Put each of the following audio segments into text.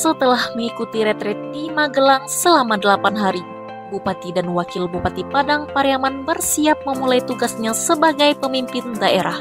Setelah mengikuti retret di Magelang selama 8 hari, Bupati dan Wakil Bupati Padang Pariaman bersiap memulai tugasnya sebagai pemimpin daerah.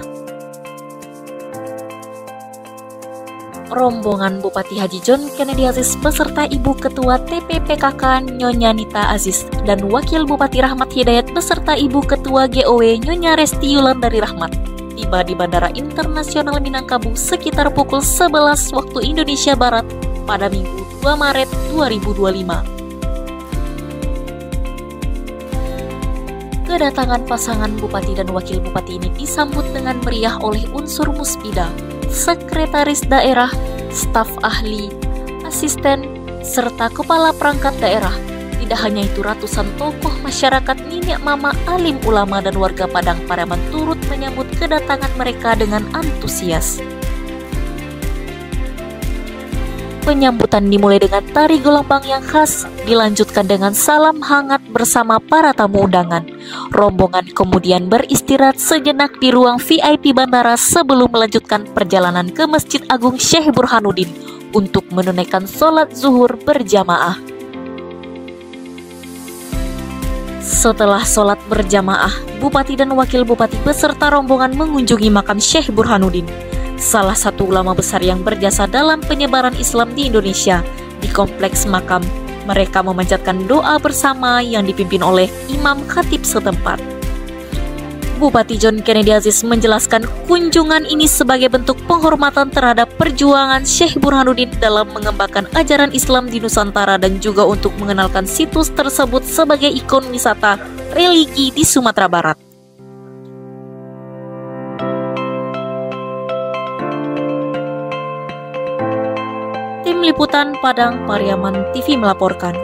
Rombongan Bupati Haji John Kennedy Aziz beserta Ibu Ketua TPPKK Nyonya Nita Aziz dan Wakil Bupati Rahmat Hidayat beserta Ibu Ketua GOW Nyonya Resti Yulandari Rahmat tiba di Bandara Internasional Minangkabau sekitar pukul 11 waktu Indonesia Barat pada Minggu 2 Maret 2025. Kedatangan pasangan Bupati dan Wakil Bupati ini disambut dengan meriah oleh unsur Muspida, Sekretaris Daerah, staf ahli, asisten, serta kepala perangkat daerah. Tidak hanya itu, ratusan tokoh masyarakat, nenek mama, alim ulama, dan warga Padang Pariaman turut menyambut kedatangan mereka dengan antusias. Penyambutan dimulai dengan tari gelombang yang khas, dilanjutkan dengan salam hangat bersama para tamu undangan. Rombongan kemudian beristirahat sejenak di ruang VIP bandara sebelum melanjutkan perjalanan ke Masjid Agung Syekh Burhanuddin untuk menunaikan sholat zuhur berjamaah. Setelah sholat berjamaah, Bupati dan Wakil Bupati beserta rombongan mengunjungi makam Syekh Burhanuddin, salah satu ulama besar yang berjasa dalam penyebaran Islam di Indonesia. Di kompleks makam, mereka memanjatkan doa bersama yang dipimpin oleh Imam Khatib setempat. Bupati John Kennedy Aziz menjelaskan kunjungan ini sebagai bentuk penghormatan terhadap perjuangan Syekh Burhanuddin dalam mengembangkan ajaran Islam di Nusantara dan juga untuk mengenalkan situs tersebut sebagai ikon wisata religi di Sumatera Barat. Tim Liputan Padang Pariaman TV melaporkan.